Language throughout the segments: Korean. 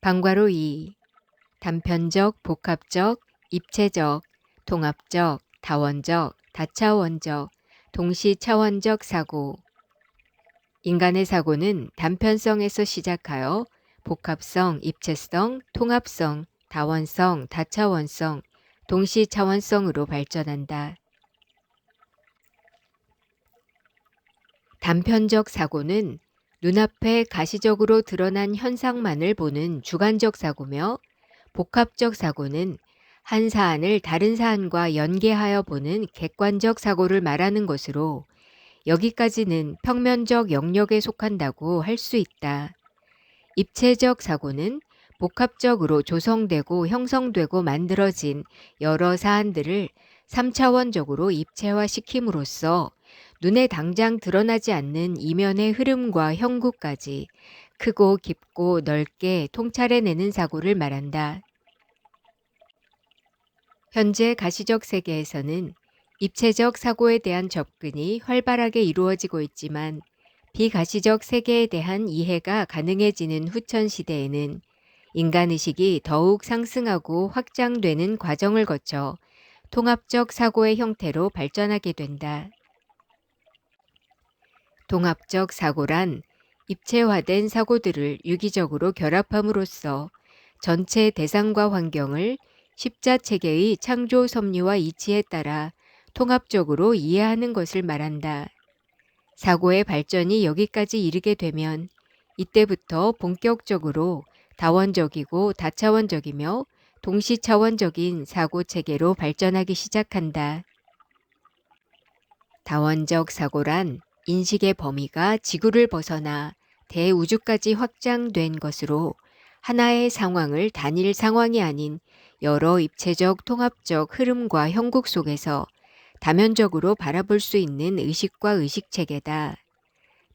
방과로 2. 단편적, 복합적, 입체적, 통합적, 다원적, 다차원적, 동시차원적 사고. 인간의 사고는 단편성에서 시작하여 복합성, 입체성, 통합성, 다원성, 다차원성, 동시차원성으로 발전한다. 단편적 사고는 눈앞에 가시적으로 드러난 현상만을 보는 주관적 사고며, 복합적 사고는 한 사안을 다른 사안과 연계하여 보는 객관적 사고를 말하는 것으로, 여기까지는 평면적 영역에 속한다고 할 수 있다. 입체적 사고는 복합적으로 조성되고 형성되고 만들어진 여러 사안들을 3차원적으로 입체화시킴으로써 눈에 당장 드러나지 않는 이면의 흐름과 형국까지 크고 깊고 넓게 통찰해내는 사고를 말한다. 현재 가시적 세계에서는 입체적 사고에 대한 접근이 활발하게 이루어지고 있지만, 비가시적 세계에 대한 이해가 가능해지는 후천 시대에는 인간의식이 더욱 상승하고 확장되는 과정을 거쳐 통합적 사고의 형태로 발전하게 된다. 통합적 사고란 입체화된 사고들을 유기적으로 결합함으로써 전체 대상과 환경을 십자체계의 창조 섭리와 이치에 따라 통합적으로 이해하는 것을 말한다. 사고의 발전이 여기까지 이르게 되면 이때부터 본격적으로 다원적이고 다차원적이며 동시차원적인 사고체계로 발전하기 시작한다. 다원적 사고란 인식의 범위가 지구를 벗어나 대우주까지 확장된 것으로, 하나의 상황을 단일 상황이 아닌 여러 입체적 통합적 흐름과 형국 속에서 다면적으로 바라볼 수 있는 의식과 의식체계다.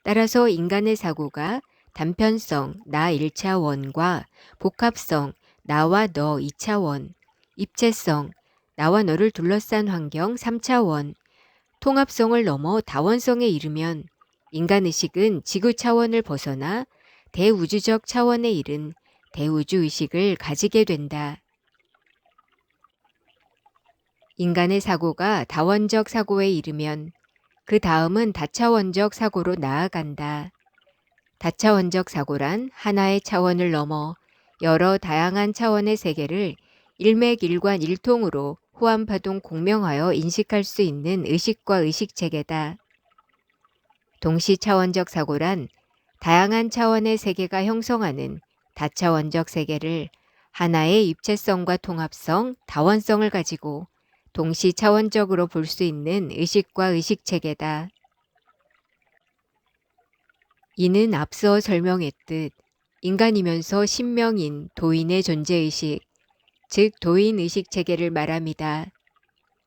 따라서 인간의 사고가 단편성 나 1차원과 복합성 나와 너 2차원, 입체성 나와 너를 둘러싼 환경 3차원, 통합성을 넘어 다원성에 이르면 인간의식은 지구 차원을 벗어나 대우주적 차원에 이른 대우주의식을 가지게 된다. 인간의 사고가 다원적 사고에 이르면 그 다음은 다차원적 사고로 나아간다. 다차원적 사고란 하나의 차원을 넘어 여러 다양한 차원의 세계를 일맥일관일통으로 호환파동 공명하여 인식할 수 있는 의식과 의식체계다. 동시차원적 사고란 다양한 차원의 세계가 형성하는 다차원적 세계를 하나의 입체성과 통합성, 다원성을 가지고 동시차원적으로 볼 수 있는 의식과 의식체계다. 이는 앞서 설명했듯 인간이면서 신명인 도인의 존재의식, 즉 도인의식체계를 말합니다.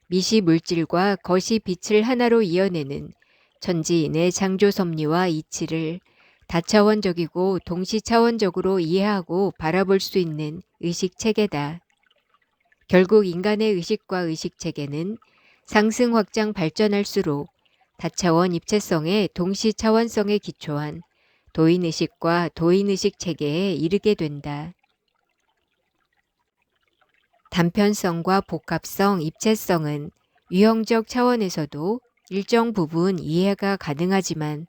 미시 물질과 거시 빛을 하나로 이어내는 천지인의 창조 섭리와 이치를 다차원적이고 동시차원적으로 이해하고 바라볼 수 있는 의식체계다. 결국 인간의 의식과 의식체계는 상승 확장 발전할수록 다차원 입체성의 동시차원성에 기초한 도인의식과 도인의식 체계에 이르게 된다. 단편성과 복합성, 입체성은 유형적 차원에서도 일정 부분 이해가 가능하지만,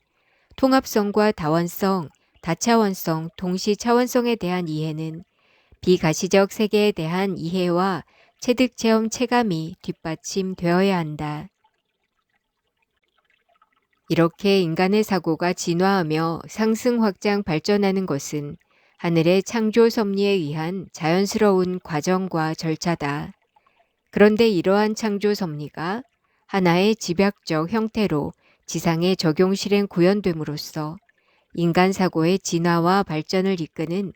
통합성과 다원성, 다차원성, 동시차원성에 대한 이해는 비가시적 세계에 대한 이해와 체득체험 체감이 뒷받침되어야 한다. 이렇게 인간의 사고가 진화하며 상승 확장 발전하는 것은 하늘의 창조 섭리에 의한 자연스러운 과정과 절차다. 그런데 이러한 창조 섭리가 하나의 집약적 형태로 지상의 적용 실행 구현됨으로써 인간 사고의 진화와 발전을 이끄는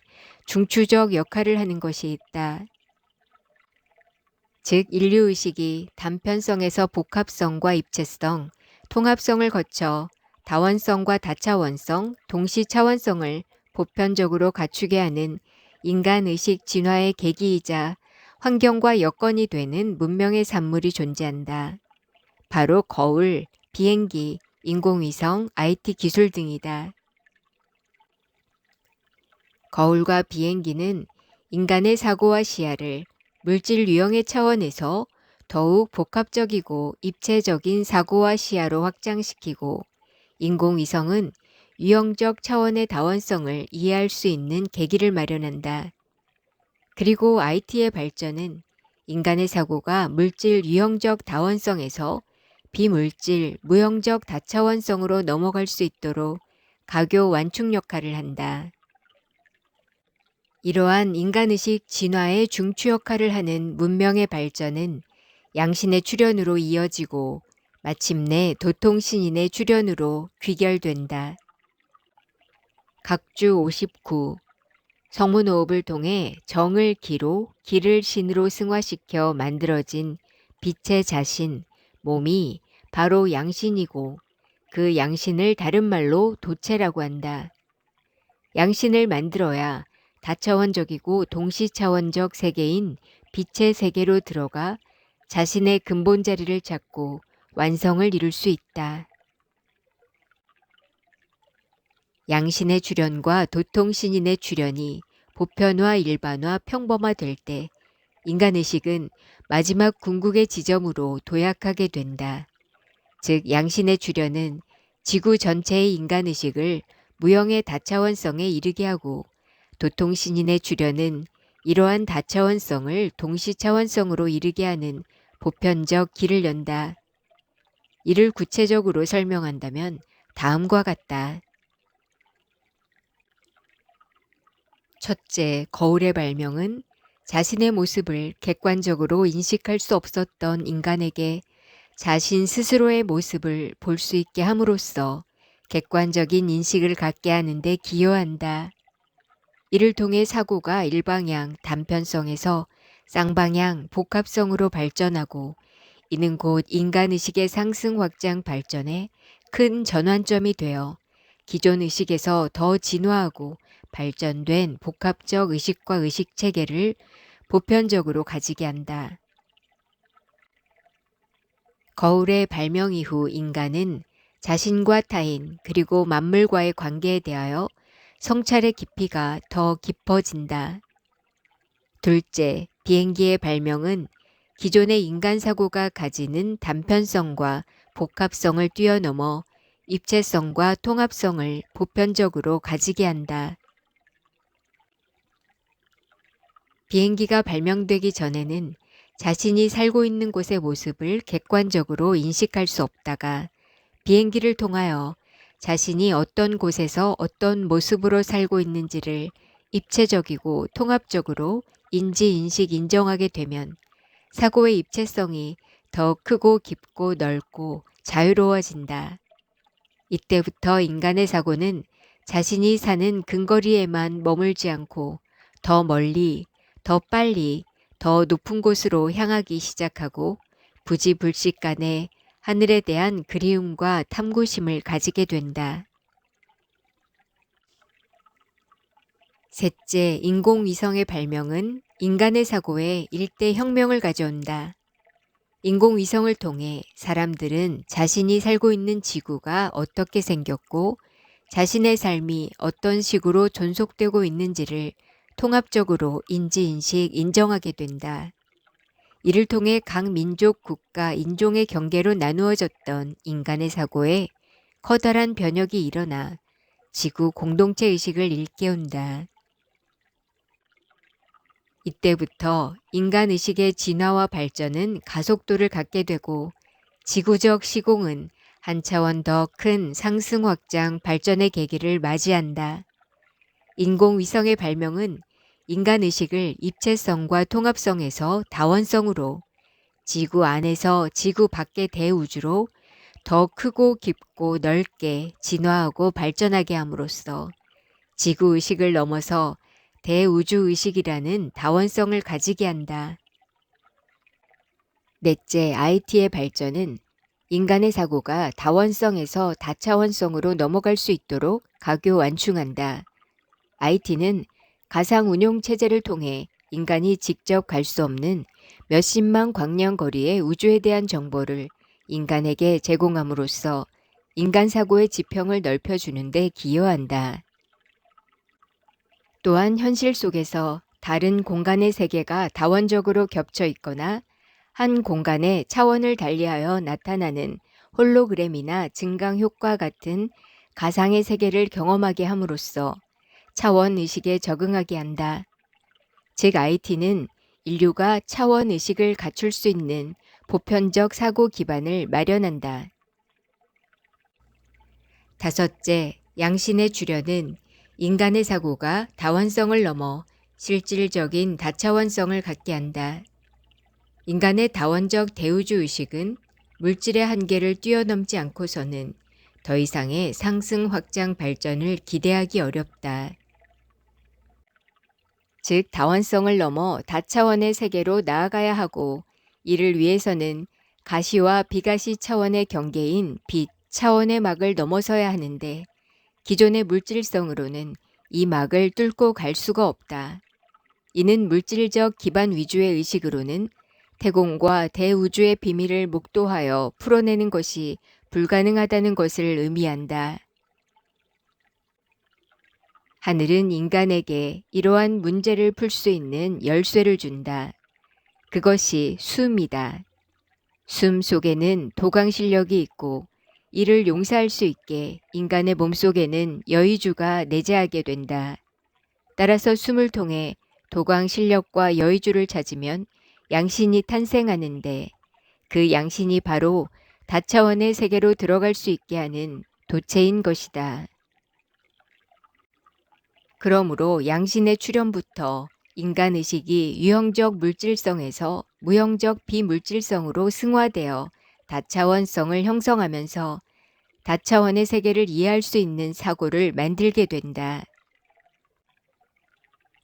중추적 역할을 하는 것이 있다. 즉 인류의식이 단편성에서 복합성과 입체성, 통합성을 거쳐 다원성과 다차원성, 동시차원성을 보편적으로 갖추게 하는 인간의식 진화의 계기이자 환경과 여건이 되는 문명의 산물이 존재한다. 바로 거울, 비행기, 인공위성, IT 기술 등이다. 거울과 비행기는 인간의 사고와 시야를 물질 유형의 차원에서 더욱 복합적이고 입체적인 사고와 시야로 확장시키고, 인공위성은 유형적 차원의 다원성을 이해할 수 있는 계기를 마련한다. 그리고 IT의 발전은 인간의 사고가 물질 유형적 다원성에서 비물질 무형적 다차원성으로 넘어갈 수 있도록 가교 완충 역할을 한다. 이러한 인간의식 진화의 중추 역할을 하는 문명의 발전은 양신의 출현으로 이어지고 마침내 도통신인의 출현으로 귀결된다. 각주 59. 성문호흡을 통해 정을 기로, 기를 신으로 승화시켜 만들어진 빛의 자신, 몸이 바로 양신이고, 그 양신을 다른 말로 도체라고 한다. 양신을 만들어야 다차원적이고 동시차원적 세계인 빛의 세계로 들어가 자신의 근본 자리를 찾고 완성을 이룰 수 있다. 양신의 출현과 도통신인의 출현이 보편화, 일반화, 평범화될 때 인간의식은 마지막 궁극의 지점으로 도약하게 된다. 즉 양신의 출현은 지구 전체의 인간의식을 무형의 다차원성에 이르게 하고, 도통신인의 출현은 이러한 다차원성을 동시차원성으로 이르게 하는 보편적 길을 연다. 이를 구체적으로 설명한다면 다음과 같다. 첫째, 거울의 발명은 자신의 모습을 객관적으로 인식할 수 없었던 인간에게 자신 스스로의 모습을 볼 수 있게 함으로써 객관적인 인식을 갖게 하는 데 기여한다. 이를 통해 사고가 일방향 단편성에서 쌍방향 복합성으로 발전하고, 이는 곧 인간의식의 상승 확장 발전에 큰 전환점이 되어 기존 의식에서 더 진화하고 발전된 복합적 의식과 의식체계를 보편적으로 가지게 한다. 거울의 발명 이후 인간은 자신과 타인 그리고 만물과의 관계에 대하여 성찰의 깊이가 더 깊어진다. 둘째, 비행기의 발명은 기존의 인간 사고가 가지는 단편성과 복합성을 뛰어넘어 입체성과 통합성을 보편적으로 가지게 한다. 비행기가 발명되기 전에는 자신이 살고 있는 곳의 모습을 객관적으로 인식할 수 없다가, 비행기를 통하여 자신이 어떤 곳에서 어떤 모습으로 살고 있는지를 입체적이고 통합적으로 인지, 인식, 인정하게 되면 사고의 입체성이 더 크고 깊고 넓고 자유로워진다. 이때부터 인간의 사고는 자신이 사는 근거리에만 머물지 않고 더 멀리, 더 빨리, 더 높은 곳으로 향하기 시작하고 부지불식간에 하늘에 대한 그리움과 탐구심을 가지게 된다. 셋째, 인공위성의 발명은 인간의 사고에 일대 혁명을 가져온다. 인공위성을 통해 사람들은 자신이 살고 있는 지구가 어떻게 생겼고 자신의 삶이 어떤 식으로 존속되고 있는지를 통합적으로 인지, 인식, 인정하게 된다. 이를 통해 각 민족, 국가, 인종의 경계로 나누어졌던 인간의 사고에 커다란 변혁이 일어나 지구 공동체 의식을 일깨운다. 이때부터 인간의식의 진화와 발전은 가속도를 갖게 되고 지구적 시공은 한 차원 더 큰 상승 확장 발전의 계기를 맞이한다. 인공위성의 발명은 인간의식을 입체성과 통합성에서 다원성으로, 지구 안에서 지구 밖의 대우주로 더 크고 깊고 넓게 진화하고 발전하게 함으로써 지구의식을 넘어서 대우주의식이라는 다원성을 가지게 한다. 넷째, IT의 발전은 인간의 사고가 다원성에서 다차원성으로 넘어갈 수 있도록 가교 완충한다. IT는 가상 운용 체제를 통해 인간이 직접 갈 수 없는 몇십만 광년 거리의 우주에 대한 정보를 인간에게 제공함으로써 인간 사고의 지평을 넓혀주는 데 기여한다. 또한 현실 속에서 다른 공간의 세계가 다원적으로 겹쳐 있거나 한 공간의 차원을 달리하여 나타나는 홀로그램이나 증강 효과 같은 가상의 세계를 경험하게 함으로써 차원 의식에 적응하게 한다. 즉 IT는 인류가 차원 의식을 갖출 수 있는 보편적 사고 기반을 마련한다. 다섯째, 양신의 주련은 인간의 사고가 다원성을 넘어 실질적인 다차원성을 갖게 한다. 인간의 다원적 대우주 의식은 물질의 한계를 뛰어넘지 않고서는 더 이상의 상승 확장 발전을 기대하기 어렵다. 즉 다원성을 넘어 다차원의 세계로 나아가야 하고 이를 위해서는 가시와 비가시 차원의 경계인 빛 차원의 막을 넘어서야 하는데 기존의 물질성으로는 이 막을 뚫고 갈 수가 없다. 이는 물질적 기반 위주의 의식으로는 태공과 대우주의 비밀을 목도하여 풀어내는 것이 불가능하다는 것을 의미한다. 하늘은 인간에게 이러한 문제를 풀 수 있는 열쇠를 준다. 그것이 숨이다. 숨 속에는 도강 실력이 있고 이를 용사할 수 있게 인간의 몸속에는 여의주가 내재하게 된다. 따라서 숨을 통해 도강 실력과 여의주를 찾으면 양신이 탄생하는데 그 양신이 바로 다차원의 세계로 들어갈 수 있게 하는 도체인 것이다. 그러므로 양신의 출현부터 인간의식이 유형적 물질성에서 무형적 비물질성으로 승화되어 다차원성을 형성하면서 다차원의 세계를 이해할 수 있는 사고를 만들게 된다.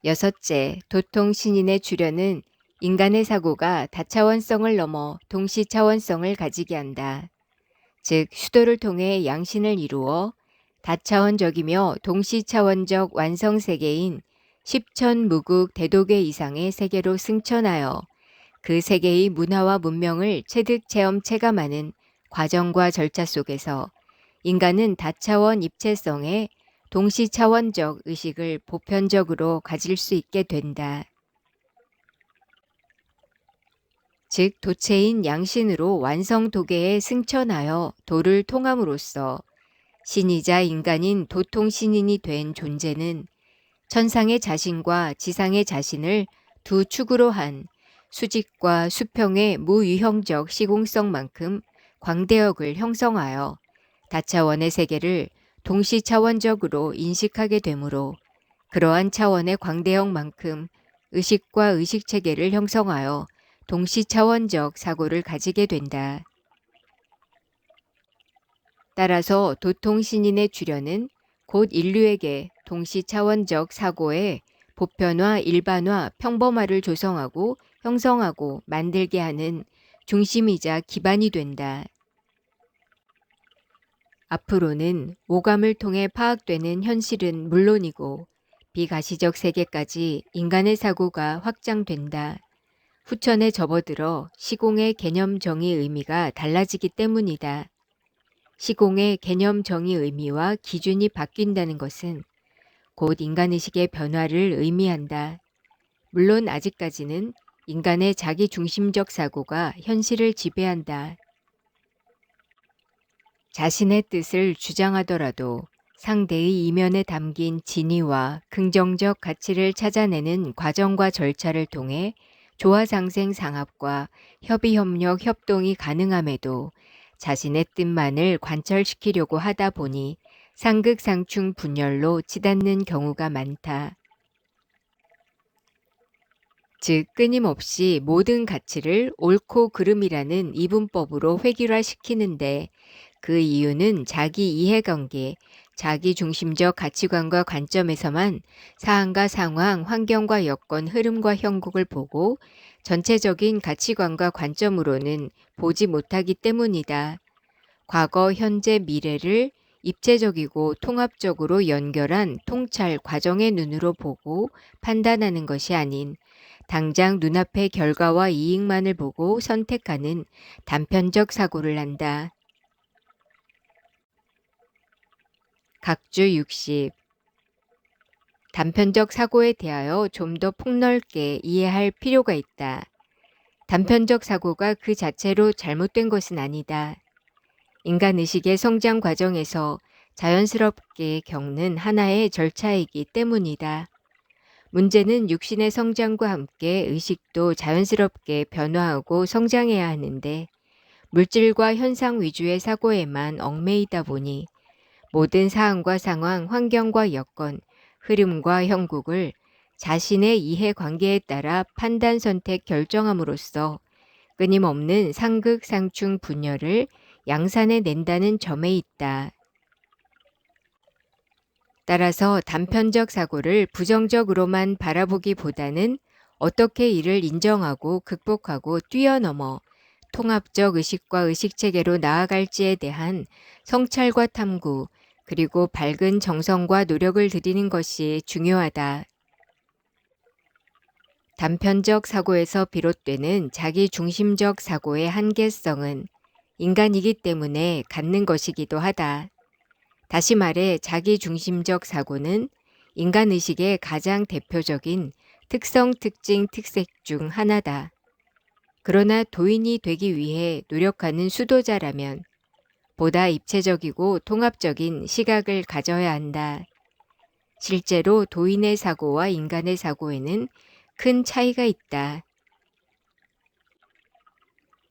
여섯째, 도통신인의 주련은 인간의 사고가 다차원성을 넘어 동시차원성을 가지게 한다. 즉 수도를 통해 양신을 이루어 다차원적이며 동시차원적 완성세계인 십천무국 대도계 이상의 세계로 승천하여 그 세계의 문화와 문명을 체득 체험 체감하는 과정과 절차 속에서 인간은 다차원 입체성의 동시차원적 의식을 보편적으로 가질 수 있게 된다. 즉 도체인 양신으로 완성도계에 승천하여 도를 통함으로써 신이자 인간인 도통신인이 된 존재는 천상의 자신과 지상의 자신을 두 축으로 한 수직과 수평의 무유형적 시공성만큼 광대역을 형성하여 다차원의 세계를 동시차원적으로 인식하게 되므로 그러한 차원의 광대역만큼 의식과 의식체계를 형성하여 동시차원적 사고를 가지게 된다. 따라서 도통신인의 주련은 곧 인류에게 동시차원적 사고의 보편화, 일반화, 평범화를 조성하고 형성하고 만들게 하는 중심이자 기반이 된다. 앞으로는 오감을 통해 파악되는 현실은 물론이고 비가시적 세계까지 인간의 사고가 확장된다. 후천에 접어들어 시공의 개념 정의 의미가 달라지기 때문이다. 시공의 개념 정의 의미와 기준이 바뀐다는 것은 곧 인간의식의 변화를 의미한다. 물론 아직까지는 인간의 자기중심적 사고가 현실을 지배한다. 자신의 뜻을 주장하더라도 상대의 이면에 담긴 진의와 긍정적 가치를 찾아내는 과정과 절차를 통해 조화상생 상합과 협의협력 협동이 가능함에도 자신의 뜻만을 관철시키려고 하다 보니 상극상충 분열로 치닫는 경우가 많다. 즉 끊임없이 모든 가치를 옳고 그름이라는 이분법으로 획일화시키는데 그 이유는 자기 이해관계, 자기중심적 가치관과 관점에서만 사안과 상황, 환경과 여건, 흐름과 형국을 보고 전체적인 가치관과 관점으로는 보지 못하기 때문이다. 과거, 현재, 미래를 입체적이고 통합적으로 연결한 통찰 과정의 눈으로 보고 판단하는 것이 아닌 당장 눈앞의 결과와 이익만을 보고 선택하는 단편적 사고를 한다. 각주 60. 단편적 사고에 대하여 좀 더 폭넓게 이해할 필요가 있다. 단편적 사고가 그 자체로 잘못된 것은 아니다. 인간 의식의 성장 과정에서 자연스럽게 겪는 하나의 절차이기 때문이다. 문제는 육신의 성장과 함께 의식도 자연스럽게 변화하고 성장해야 하는데 물질과 현상 위주의 사고에만 얽매이다 보니 모든 사안과 상황, 환경과 여건, 흐름과 형국을 자신의 이해관계에 따라 판단, 선택, 결정함으로써 끊임없는 상극상충 분열을 양산해 낸다는 점에 있다. 따라서 단편적 사고를 부정적으로만 바라보기보다는 어떻게 이를 인정하고 극복하고 뛰어넘어 통합적 의식과 의식체계로 나아갈지에 대한 성찰과 탐구, 그리고 밝은 정성과 노력을 들이는 것이 중요하다. 단편적 사고에서 비롯되는 자기중심적 사고의 한계성은 인간이기 때문에 갖는 것이기도 하다. 다시 말해 자기중심적 사고는 인간의식의 가장 대표적인 특성, 특징, 특색 중 하나다. 그러나 도인이 되기 위해 노력하는 수도자라면 보다 입체적이고 통합적인 시각을 가져야 한다. 실제로 도인의 사고와 인간의 사고에는 큰 차이가 있다.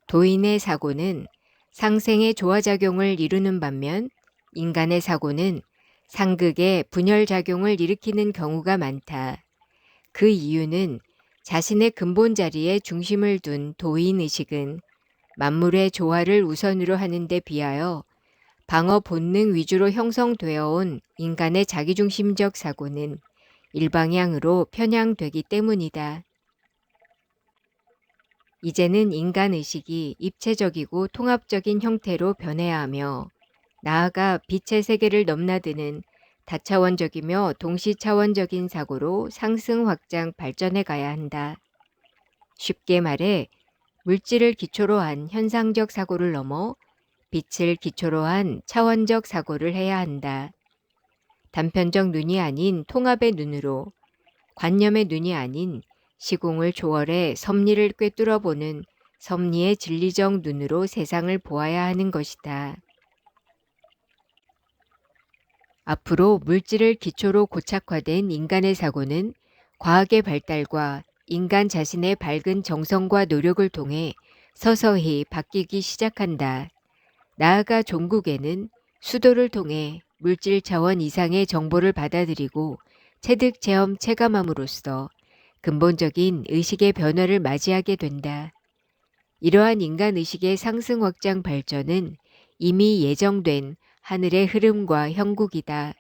도인의 사고는 상생의 조화작용을 이루는 반면 인간의 사고는 상극의 분열작용을 일으키는 경우가 많다. 그 이유는 자신의 근본 자리에 중심을 둔 도인의식은 만물의 조화를 우선으로 하는 데 비하여 방어 본능 위주로 형성되어 온 인간의 자기중심적 사고는 일방향으로 편향되기 때문이다. 이제는 인간의식이 입체적이고 통합적인 형태로 변해야 하며 나아가 빛의 세계를 넘나드는 다차원적이며 동시차원적인 사고로 상승, 확장, 발전해 가야 한다. 쉽게 말해 물질을 기초로 한 현상적 사고를 넘어 빛을 기초로 한 차원적 사고를 해야 한다. 단편적 눈이 아닌 통합의 눈으로, 관념의 눈이 아닌 시공을 초월해 섭리를 꿰뚫어보는 섭리의 진리적 눈으로 세상을 보아야 하는 것이다. 앞으로 물질을 기초로 고착화된 인간의 사고는 과학의 발달과 인간 자신의 밝은 정성과 노력을 통해 서서히 바뀌기 시작한다. 나아가 종국에는 수도를 통해 물질 차원 이상의 정보를 받아들이고 체득, 체험, 체감함으로써 근본적인 의식의 변화를 맞이하게 된다. 이러한 인간 의식의 상승, 확장, 발전은 이미 예정된 하늘의 흐름과 형국이다.